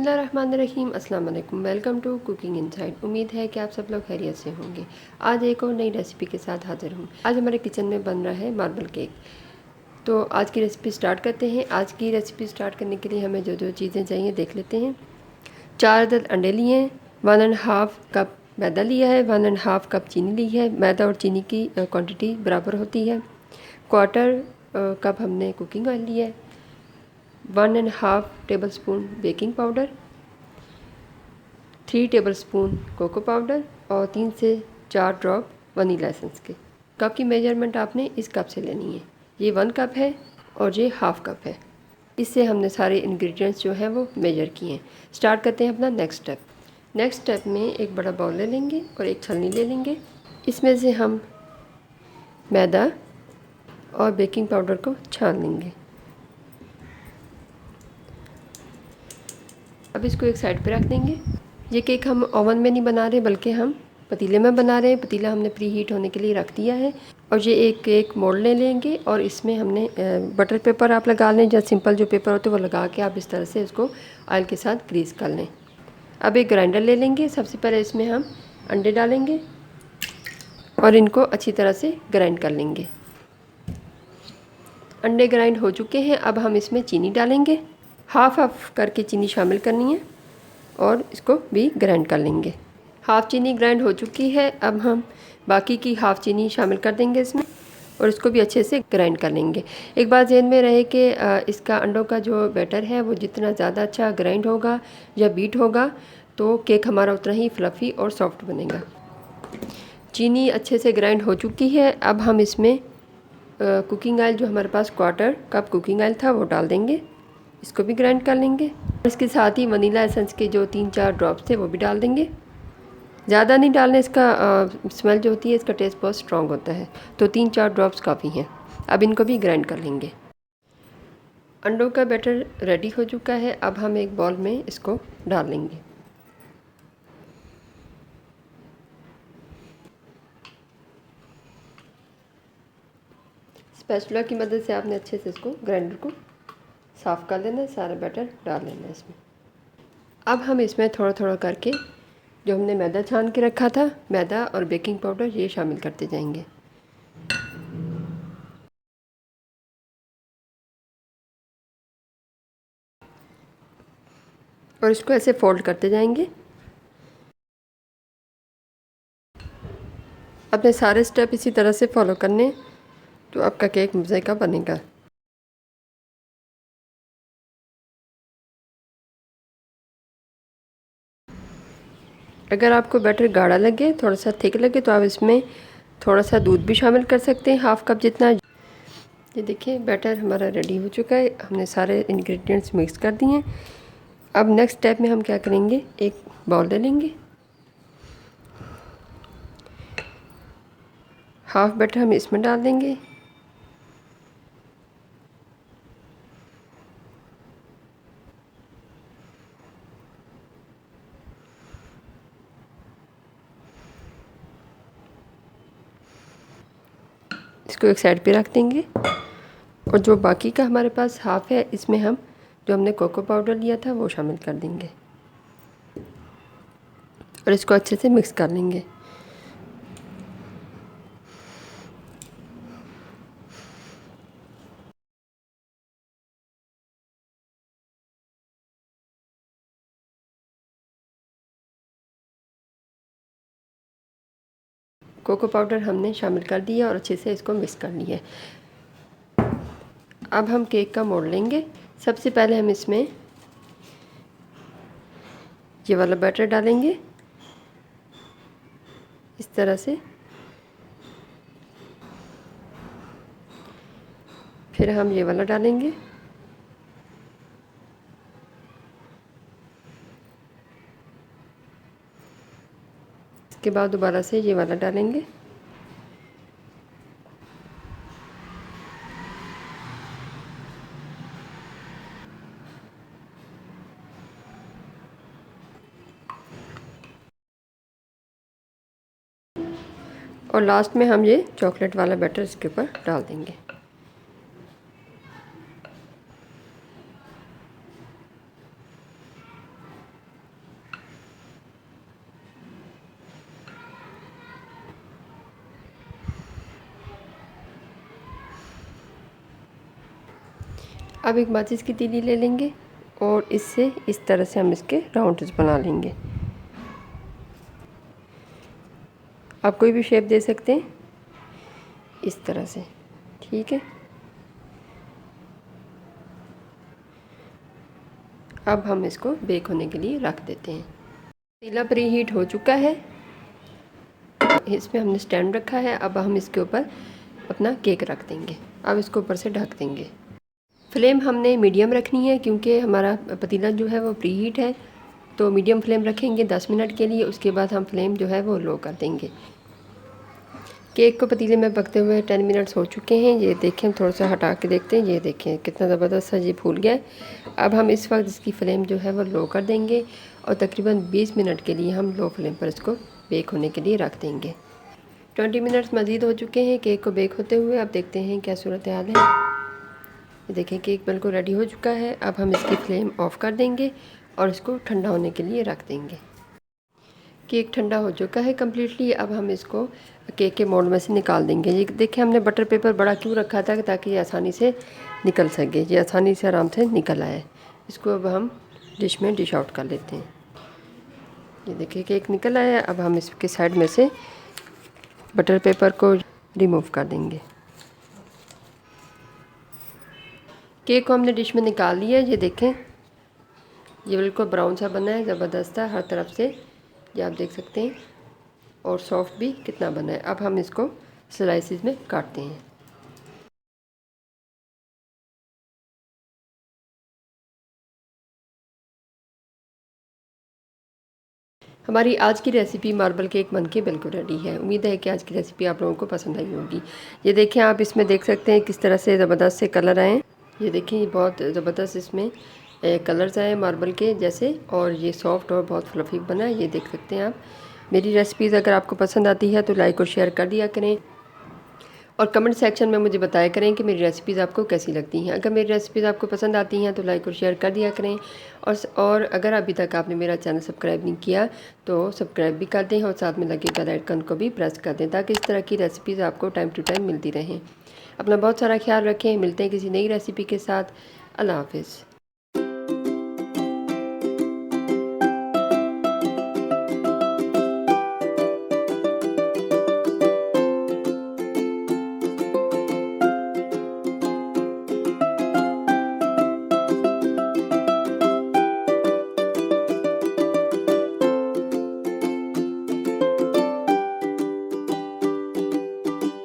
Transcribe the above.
बिस्मिल्लाहिर्रहमानिर्रहीम। अस्सलाम वालेकुम। Welcome to cooking inside. उम्मीद है कि आप सब लोग खैरियत से होंगे। आज एक और नई रेसिपी के साथ हाजिर हूँ। आज हमारे किचन में बन रहा है मार्बल केक। तो आज की रेसिपी स्टार्ट करते हैं। आज की रेसिपी स्टार्ट करने के लिए हमें जो जो चीज़ें चाहिए देख लेते हैं। 4 अदद अंडे लिए हैं, 1½ कप मैदा लिया है, 1½ कप चीनी ली है। मैदा और चीनी की क्वांटिटी बराबर होती है। 1/4 कप हमने कुकिंग ऑयल लिया है, 1½ table spoon baking powder, 3 table spoon cocoa powder और 3 से 4 ड्रॉप वनीला एसेंस के। कप की मेजरमेंट आपने इस कप से लेनी है। ये 1 कप है और ये ½ कप है। इससे हमने सारे इंग्रेडिएंट्स जो हैं वो मेजर किए हैं। स्टार्ट करते हैं अपना नेक्स्ट स्टेप। नेक्स्ट स्टेप में एक बड़ा बाउल ले लेंगे और एक छलनी ले लेंगे। इसमें से हम मैदा और बेकिंग पाउडर को छान लेंगे। अब इसको एक साइड पे रख देंगे। ये केक हम ओवन में नहीं बना रहे बल्कि हम पतीले में बना रहे हैं। पतीला हमने प्री हीट होने के लिए रख दिया है। और ये एक केक मोल्ड ले लेंगे और इसमें हमने बटर पेपर आप लगा लें या सिंपल जो पेपर होते हैं वो लगा के आप इस तरह से इसको ऑयल के साथ ग्रीस कर लें। अब एक ग्राइंडर ले लेंगे। सबसे पहले इसमें हम अंडे डालेंगे और इनको अच्छी तरह से ग्राइंड कर लेंगे। अंडे ग्राइंड हो चुके हैं। अब हम इसमें चीनी डालेंगे। हाफ करके चीनी शामिल करनी है और इसको भी ग्राइंड कर लेंगे। हाफ़ चीनी ग्राइंड हो चुकी है। अब हम बाकी की हाफ़ चीनी शामिल कर देंगे इसमें और इसको भी अच्छे से ग्राइंड कर लेंगे। एक बात ज़हन में रहे कि इसका अंडों का जो बैटर है वो जितना ज़्यादा अच्छा ग्राइंड होगा या बीट होगा तो केक हमारा उतना ही फ्लफ़ी और सॉफ्ट बनेगा। चीनी अच्छे से ग्राइंड हो चुकी है। अब हम इसमें कुकिंग ऑयल जो हमारे पास 1/4 कप कुकिंग ऑयल था वो डाल देंगे। इसको भी ग्राइंड कर लेंगे। इसके साथ ही वनीला एसेंस के जो 3-4 ड्रॉप्स थे वो भी डाल देंगे। ज़्यादा नहीं डालने, इसका स्मेल जो होती है इसका टेस्ट बहुत स्ट्रॉन्ग होता है, तो 3-4 ड्रॉप्स काफ़ी हैं। अब इनको भी ग्राइंड कर लेंगे। अंडों का बैटर रेडी हो चुका है। अब हम एक बॉल में इसको डाल लेंगे। स्पैचुला की मदद से आपने अच्छे से इसको ग्राइंडर को साफ़ कर लेना है। सारा बैटर डाल लेना है इसमें। अब हम इसमें थोड़ा थोड़ा करके जो हमने मैदा छान के रखा था, मैदा और बेकिंग पाउडर ये शामिल करते जाएंगे। और इसको ऐसे फोल्ड करते जाएंगे। अपने सारे स्टेप इसी तरह से फॉलो करने तो आपका केक मज़े का बनेगा। अगर आपको बैटर गाढ़ा लगे, थोड़ा सा थिक लगे तो आप इसमें थोड़ा सा दूध भी शामिल कर सकते हैं, ½ कप जितना। ये देखिए बैटर हमारा रेडी हो चुका है। हमने सारे इंग्रेडिएंट्स मिक्स कर दिए हैं। अब नेक्स्ट स्टेप में हम क्या करेंगे, एक बाउल ले लेंगे। हाफ बैटर हम इसमें डाल देंगे। इसको एक साइड पे रख देंगे और जो बाकी का हमारे पास हाफ है इसमें हम जो हमने कोको पाउडर लिया था वो शामिल कर देंगे और इसको अच्छे से मिक्स कर लेंगे। कोको पाउडर हमने शामिल कर दिया और अच्छे से इसको मिक्स कर लिया। अब हम केक का मोड़ लेंगे। सबसे पहले हम इसमें ये वाला बैटर डालेंगे इस तरह से। फिर हम ये वाला डालेंगे। इसके बाद दोबारा से ये वाला डालेंगे। और लास्ट में हम ये चॉकलेट वाला बैटर इसके ऊपर डाल देंगे। अब एक माचिस की तीली ले लेंगे और इससे इस तरह से हम इसके राउंड्स बना लेंगे। आप कोई भी शेप दे सकते हैं इस तरह से, ठीक है। अब हम इसको बेक होने के लिए रख देते हैं। पतीला प्री हीट हो चुका है, इसमें हमने स्टैंड रखा है। अब हम इसके ऊपर अपना केक रख देंगे। अब इसको ऊपर से ढक देंगे। फ्लेम हमने मीडियम रखनी है क्योंकि हमारा पतीला जो है वो प्री हीट है, तो मीडियम फ्लेम रखेंगे 10 मिनट के लिए। उसके बाद हम फ्लेम जो है वो लो कर देंगे। केक को पतीले में पकते हुए 10 मिनट्स हो चुके हैं। ये देखें, थोड़ा सा हटा के देखते हैं। ये देखें कितना ज़बरदस्त सा ये फूल गया है। अब हम इस वक्त इसकी फ्लेम जो है वो लो कर देंगे और तकरीबन 20 मिनट के लिए हम लो फ्लेम पर इसको बेक होने के लिए रख देंगे। 20 मिनट्स मज़ीद हो चुके हैं केक को बेक होते हुए। अब देखते हैं क्या सूरत हाल है। ये देखें केक बिल्कुल रेडी हो चुका है। अब हम इसकी फ्लेम ऑफ़ कर देंगे और इसको ठंडा होने के लिए रख देंगे। केक ठंडा हो चुका है कम्प्लीटली। अब हम इसको केक के मोल्ड में से निकाल देंगे। ये देखिए हमने बटर पेपर बड़ा क्यों रखा था ताकि ये आसानी से निकल सके। ये आसानी से आराम से निकल आए। इसको अब हम डिश में डिश आउट कर लेते हैं। ये देखिए केक निकल आया। अब हम इसके साइड में से बटर पेपर को रिमूव कर देंगे। केक को हमने डिश में निकाल लिया है। ये देखें ये बिल्कुल ब्राउन सा बना है, ज़बरदस्त है हर तरफ से, ये आप देख सकते हैं। और सॉफ्ट भी कितना बना है। अब हम इसको स्लाइसिस में काटते हैं। हमारी आज की रेसिपी मार्बल केक बनके बिल्कुल रेडी है। उम्मीद है कि आज की रेसिपी आप लोगों को पसंद आई होगी। ये देखें आप इसमें देख सकते हैं किस तरह से ज़बरदस्त से कलर आए। ये देखें ये बहुत ज़बरदस्त इसमें कलर्स आए मार्बल के जैसे, और ये सॉफ्ट और बहुत फ्लफ़ी बना है। ये देख सकते हैं आप। मेरी रेसिपीज़ अगर आपको पसंद आती है तो लाइक और शेयर कर दिया करें और कमेंट सेक्शन में मुझे बताया करें कि मेरी रेसिपीज़ आपको कैसी लगती हैं। अगर मेरी रेसिपीज़ आपको पसंद आती हैं तो लाइक और शेयर कर दिया करें। और अगर अभी तक आपने मेरा चैनल सब्सक्राइब नहीं किया तो सब्सक्राइब भी कर दें और साथ में लगे बेल आइकन को भी प्रेस कर दें ताकि इस तरह की रेसिपीज़ आपको टाइम टू टाइम मिलती रहें। अपना बहुत सारा ख्याल रखें। मिलते हैं किसी नई रेसिपी के साथ। अल्लाह हाफिज़।